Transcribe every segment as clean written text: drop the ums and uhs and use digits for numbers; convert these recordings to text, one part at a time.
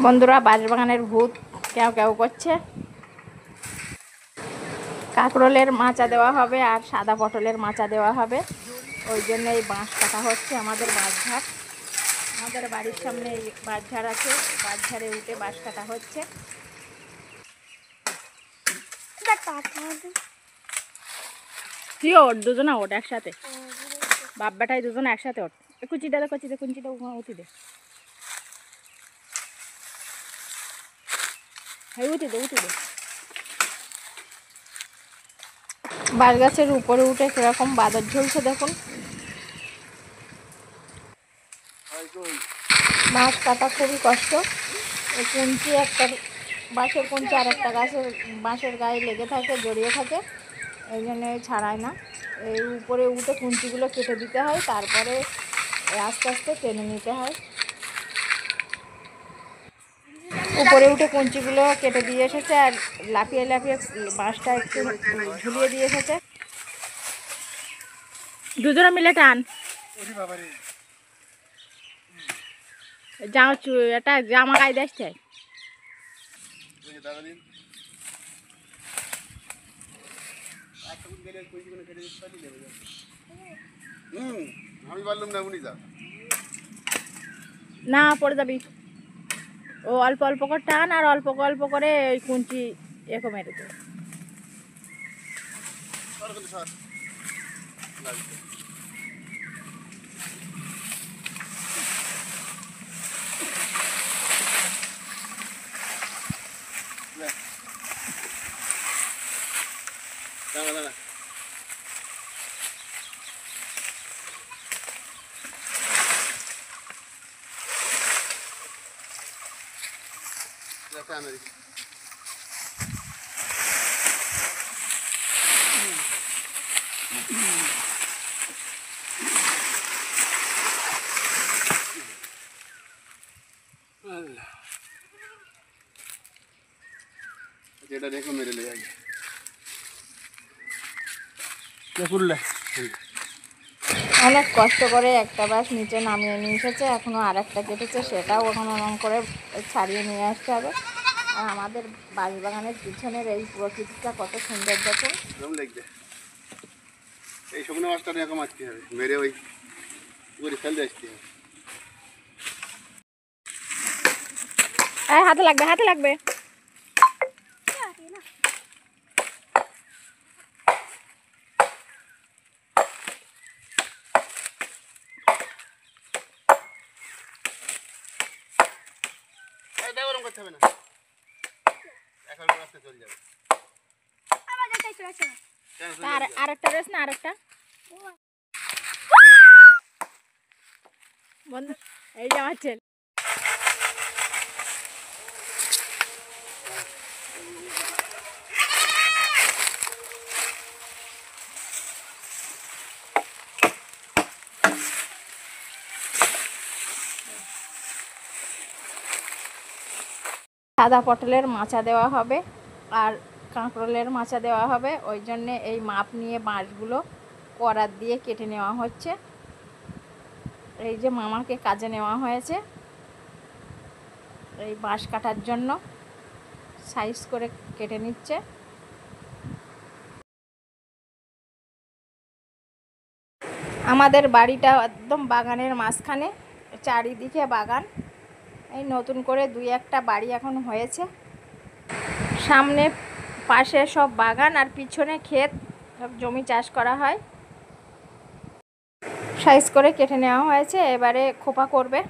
বন্ধুরা, বাঁশবাগানের ভূত কেউ কেউ করছে। কাঁকরোলের মাচা দেওয়া হবে আর সাদা পটলের মাচা দেওয়া হবে, ওই জন্য এই বাঁশ কাটা হচ্ছে। আমাদের বাঁশঝাড়, আমাদের বাড়ির সামনে এই বাঁশঝাড় আছে, বাঁশঝাড়ে উঠে বাঁশ কাটা হচ্ছে। তুই ওঠ, দুজনা ওঠ একসাথে, বাপ বেটাই দুজনে একসাথে ওঠ। কুচিটা দে, কুচিটা উঠি দে, হ্যাঁ উঠি দে। বাঁশ গাছের উপরে উঠে কিরকম বাদর ঝুলছে দেখুন। বাঁশ কাটা খুবই কষ্ট। এই কুঞ্চি একটা বাঁশের কুঞ্চি আর একটা গাছের বাঁশের গায়ে লেগে থাকে, জড়িয়ে থাকে, এই জন্য ছাড়ায় না। এই উপরে উঠে কুঞ্চিগুলো কেটে দিতে হয়, তারপরে আস্তে আস্তে টেনে নিতে হয়। উপরে উঠে কুঞ্চিগুলো কেটে দিয়ে এসেছে আর লাফিয়ে বাঁশটা একটু ঝুলিয়ে দিয়ে এসেছে। দুজনে মিলে টান। এটা জামা গায়ে দেখছে। না পড়ে যাবি। ও অল্প অল্প করে টান আর অল্প অল্প করে ওই কুঞ্চি এরকম মেরে দে। এটা দেখো মেরে লে আগে অনেক কষ্ট করে একটা বাঁশ নিচে নামিয়ে নিয়ে এসেছে, এখনো আর একটা কেটেছে, সেটাও এখন ওরকম করে ছাড়িয়ে নিয়ে আসতে হবে। আর আমাদের বাঁশবাগানের পিছনের এই প্রকৃতিটা কত সুন্দর দেখুন। এই শুকনো মাছটা এরকম মারতে হবে, মেরে ওই পুকুরে ফেলতে আসতে হবে। হাতে লাগবে। করতে হবে না, এখন রাস্তা চলে যাবে। আরেকটা রয়েছে না, আরেকটা বন্ধু, এই যে আমার ছেলে। সাদা পটলের মাচা দেওয়া হবে আর কাঁকরোলের মাচা দেওয়া হবে, ওই জন্যে এই মাপ নিয়ে বাঁশগুলো করাত দিয়ে কেটে নেওয়া হচ্ছে। এই যে মামাকে কাজে নেওয়া হয়েছে এই বাঁশ কাটার জন্য, সাইজ করে কেটে নিচ্ছে। আমাদের বাড়িটা একদম বাগানের মাঝখানে, চারিদিকে বাগান। এই নতুন করে 2-1টা বাড়ি এখন হয়েছে। সামনে পাশে সব বাগান আর পিছনে ক্ষেত, সব জমি চাষ করা হয়। সাইজ করে কেটে নেওয়া হয়েছে, এবারে খোপা করবে।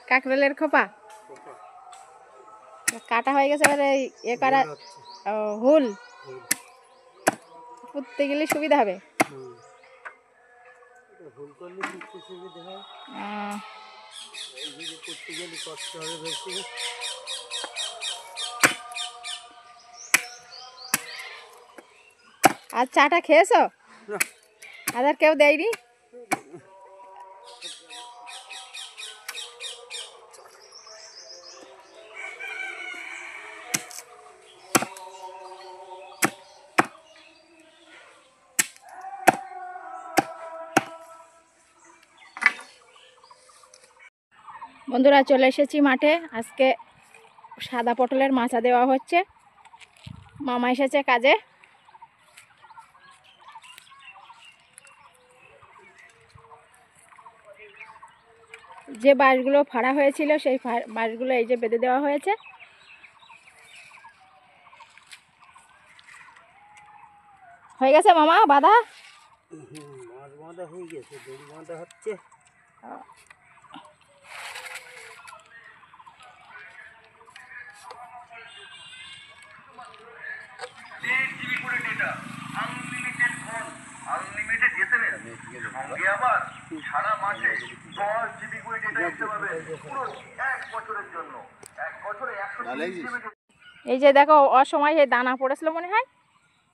কাঁকরোলের খোপা কাটা হয়ে গেছে, এবারে এ করা হুল পুঁততে গেলে সুবিধা হবে। আর চাটা খেয়েছো? আর কেউ দেয়নি? বন্ধুরা চলে এসেছি মাঠে। আজকে সাদা পটলের মাচা দেওয়া হচ্ছে। মামা এসেছে কাজে। যে বাঁশগুলো ফাড়া হয়েছিল সেই বাঁশগুলো এই যে বেঁধে দেওয়া হয়েছে। হয়ে গেছে মামা বাঁধা? মাছ বাঁধা হয়ে গেছে, দড়ি বাঁধা হচ্ছে। এই যে দেখো অসময় এই দানা পড়েছিল মনে হয়,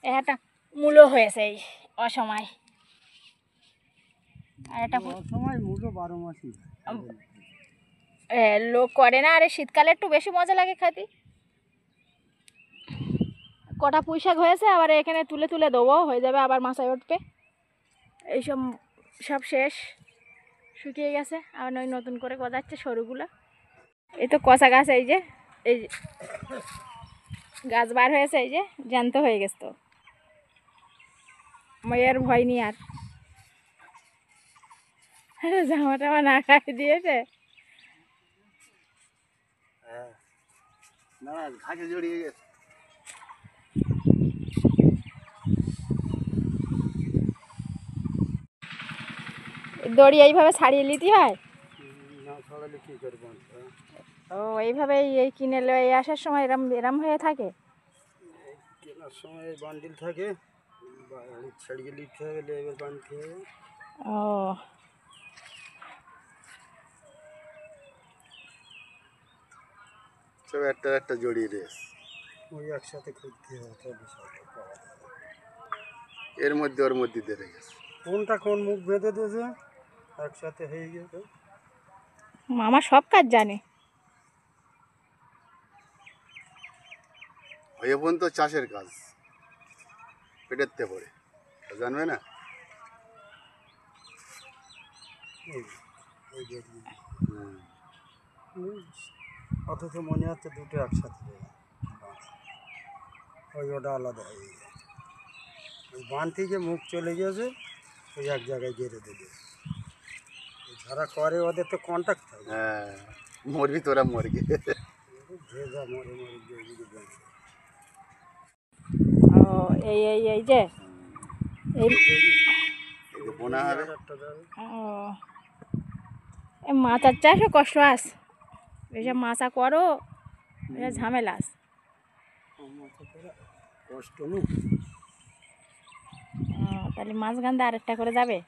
একটা মূলো হয়েছে এই অসময়। আর একটা সময় মূল্য 12 মাসই লোক করে না। আরে শীতকালে একটু বেশি মজা লাগে খেতে। কটা পুঁই শাক হয়েছে, আবার এখানে তুলে তুলে দেবো, হয়ে যাবে আবার মাথায় উঠবে। এইসব সব শেষ, শুকিয়ে গেছে। আবার ওই নতুন করে গজাচ্ছে সরুগুলো। এই তো কচা গাছ, এই যে গাছ বার হয়েছে, এই যে জ্যান্ত হয়ে গেছে। তো মেয়ের ভয় নিয়ে আর জামা টামা না খাই দিয়েছে। না ঘাসে জড়িয়ে গেছে। দড়ি এইভাবে ছাড়িয়ে নিতে হয়। না ছড়ালে কী করে বাঁধতে হয়? ও এইভাবে এই কিনে এই আসার সময় এরম এরম হয়ে থাকে। কেনার সময় বান্ডিল থাকে, ছাড়িয়ে নিতে হবে, লেবেল বাঁধতে হবে। ও সব একটা একটা জড়িয়ে রেস। ওই একসাথে খুঁজতে হবে, তবে সব পাওয়া যাবে। এর মধ্যে ওর মধ্যে ধরে গেছে। কোনটা কোন মুখ বেঁধে দিয়েছে, একসাথে হয়ে গেছে। মামা সব কাজ জানে। হয়ে পর্যন্ত চাষের কাজ পেটেতে পড়ে, জানবে না। অথচ মনে হচ্ছে দুটো একসাথে হয়ে গেছে। ওই ওটা আলাদা হয়ে গেছে। ওই বান থেকে মুখ চলে গেছে, ওই এক জায়গায় গেড়ে দিলে। যারা করে ওদের তো কন্ট্যাক্ট থাকে। হ্যাঁ, মরবি তোরা মরবি। ভেজা মরে মরে গিয়ে গিয়ে ও এই এই এই যে এই বোনা হবে। ও এই মাচার চাষও কষ্ট আস, এসব মাচা করো, এসব ঝামেলা আস। কষ্ট নেই। তাহলে মাছ গান্দা আরেকটা করে যাবে।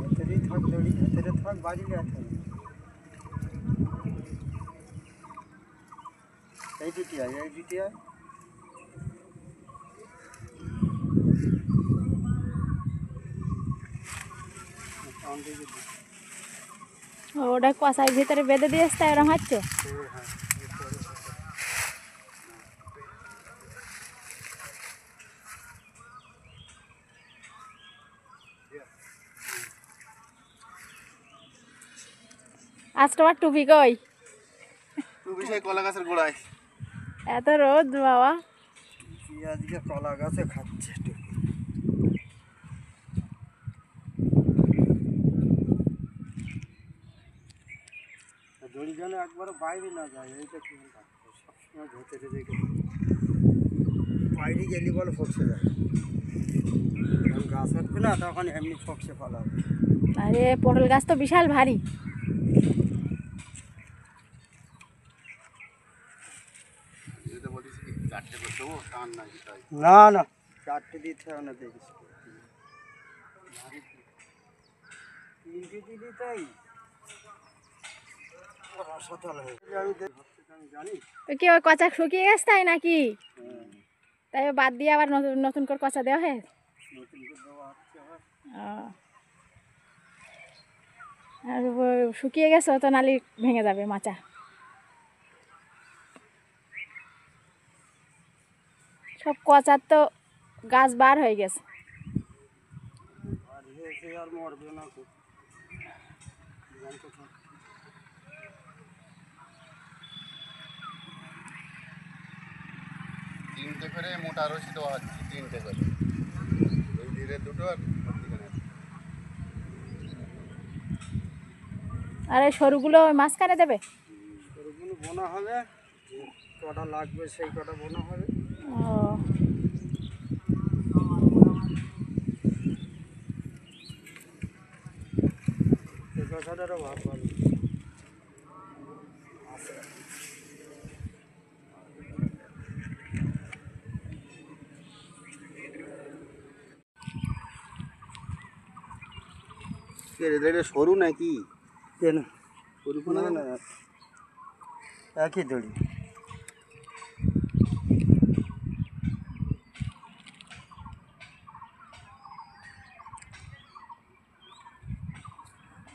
ভেতরেই থাক দড়ি, ভেতরে থাক, বাড়িলে থাক। এই দুটি হয়, এই দুটি হয়। ওটা কষার ভিতরে বেঁধে দিয়ে আসতে এরকম হচ্ছে। আজ তোমার টুপি কই? টুপি সেই কলা গাছের গোড়ায়। এত রোদ বাবা। আজকে কলা গাছে খাচ্ছে টুপি। দড়ি যেন একবারও বাইরে না যায়, এইটা খেয়াল রাখতে হবে। সবসময় ভেতরে রেখে বাইরে গেলে বলে ফসে যায়। যখন গাছ উঠবে না তখন এমনি ফসে ফেলাবে। আরে পটল গাছ তো বিশাল ভারী। না না, চারটে দিতে হবে না, দেখিস তিনটে দিলি তাই আমি জানি। কি ওই কচা শুকিয়ে গেছে তাই নাকি? তাই বাদ দিয়ে আবার নতুন নতুন করে কচা দেওয়া হয়। নতুন করে দেওয়া হচ্ছে আবার। আর শুকিয়ে গেছে তো নালি ভেঙে যাবে মাচা। সব কচার তো গাছ বার হয়ে গেছে। আর এসে আর মরবে না তো। তিনটে করে মোটা রশি দেওয়া হচ্ছে, তিনটে করে, ওই দিকে দুটো আর মধ্যিখানে একটা। আর এই সরুগুলো ওই মাঝখানে দেবে। ওগুলো বোনা হবে, যে কটা লাগবে সেই কটা বোনা হবে। ও এই কথাটারও ভাব ভালো। এটা সরু নাকি? কেন সরু না কোনো না একই দড়ি।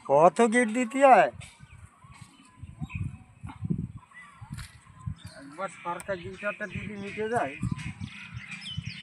কত গিট দিতে হয়? একবার সরকার গিটারটা দিদি মিটে যায়।